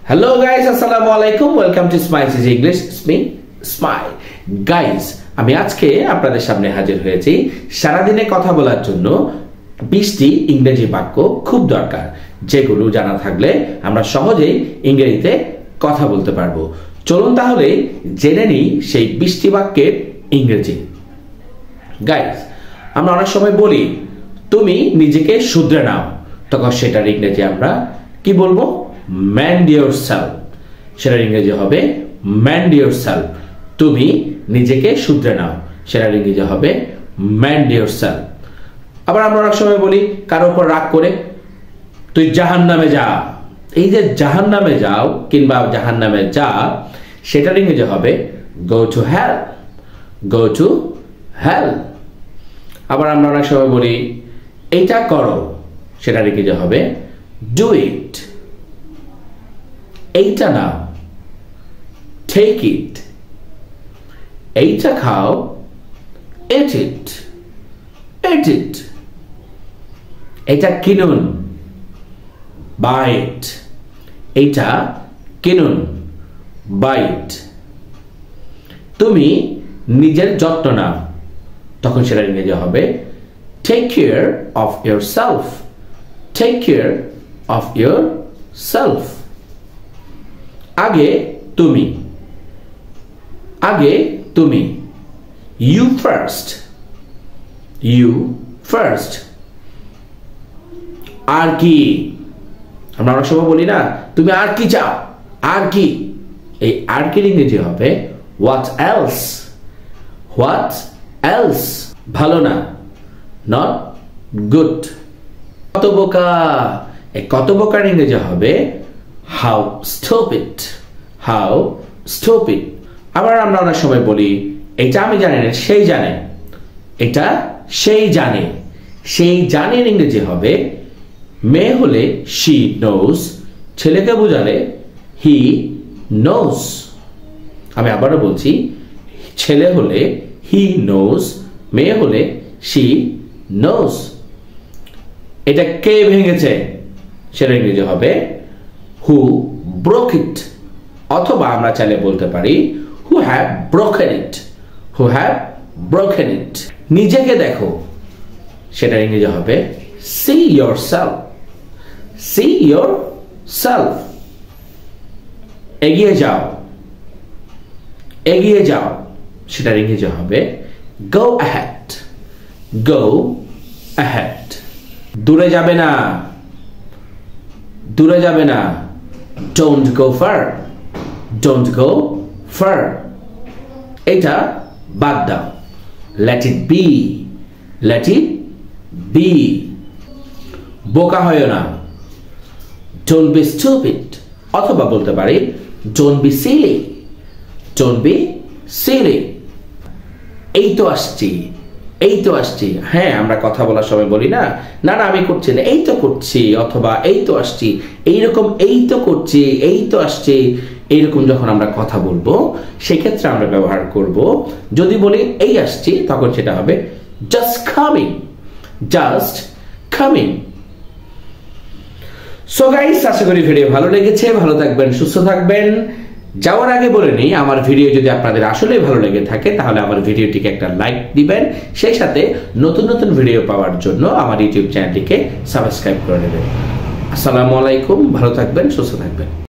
Hello guys, assalamu alaikum. Welcome to Smile is English. It's me, Smile. Guys, আমি আজকে আপনাদের সামনে হাজির হয়েছি সারাদিনে কথা বলার জন্য 20টি ইংরেজি বাক্য খুব দরকার, যেগুলো জানা থাকলে আমরা সহজেই ইংরেজিতে কথা বলতে পারবো। চলুন তাহলে জেনে নিই সেই 20টি বাক্যের ইংরেজি। গাইস, আমরা অনেক সময় বলি তুমি নিজেকে শুধরে নাও, তখন সেটার ইংরেজি আমরা কি বলবো? Mend yourself. সেটার ইংরেজি হবে mend yourself. তুমি নিজেকে শুধরে নাও, সেটার ইংরেজি হবে mend yourself. আবার আমরা অনেক সময় বলি কারো উপর রাগ করে তুই জাহান্নামে যা। এই যে জাহান্নামে যাও কিংবা জাহান্নামে যা, সেটার ইংরেজি হবে go to hell. Go to hell. আবার আমরা অনেক সময় বলি এইটা করো, সেটার ইংরেজি হবে do it. এইটা নাও, take it. এইটা খাও, eat it. Eat it. এটা কিনুন, buy it. এইটা কিনুন, buy it. তুমি নিজের যত্ন নাও, তখন সেটা ইংরেজি হবে take care of yourself. Take care of yourself. আগে তুমি, আগে তুমি, you first. You first. আর কি, আমরা অনেক সময় বলি না তুমি আর কি চাও, আর কি, এই আর কি ইংরেজি হবে what else. What else. ভালো না, not good. কত বোকা, এই কত বোকার ইংরেজি হবে how stupid. How stupid. আবার আমরা অনেক সময় বলি এটা আমি জানি না, সেই জানে। এটা সেই জানে, সেই জানের ইংরেজি হবে মেয়ে হলে she knows, ছেলেকে বোঝালে he knows. আমি আবারও বলছি, ছেলে হলে he knows, মেয়ে হলে she knows. এটা কে ভেঙেছে, সেটা ইংরেজি হবে who broke it. অথবা আমরা চাইলে বলতে পারি who have broken it. Who have broken it. নিজেকে দেখো, সেটা ইংরেজি হবে see yourself. See yourself. এগিয়ে যাও, এগিয়ে যাও, সেটা ইংরেজি হবে go ahead. Go ahead. দূরে যাবে না, দূরে যাবে না, don't go far. Don't go far. এটা বাদ দাও, let it be. Let it be. বোকা হয় না, don't be stupid. অথবা বলতে পারি don't be silly. Don't be silly. এই তো আসছি, এই তো আসছি। হ্যাঁ, আমরা কথা বলার সময় বলি না না না আমি করছি না, এই তো করছি, অথবা এই তো আসছি, এইরকম এই তো করছি, এই তো আসছি, এইরকম যখন আমরা কথা বলবো সেক্ষেত্রে আমরা ব্যবহার করব। যদি বলি এই আসছি, তখন সেটা হবে just coming. Just coming. So guys, আশা করি ভিডিও ভালো লেগেছে। ভালো থাকবেন, সুস্থ থাকবেন। যাওয়ার আগে বলে নিই, আমার ভিডিও যদি আপনাদের আসলে ভালো লেগে থাকে তাহলে আমার ভিডিওটিকে একটা লাইক দিবেন, সেই সাথে নতুন নতুন ভিডিও পাওয়ার জন্য আমার ইউটিউব চ্যানেলটিকে সাবস্ক্রাইব করে নেবেন। আসসালামু আলাইকুম, ভালো থাকবেন, সুস্থ থাকবেন।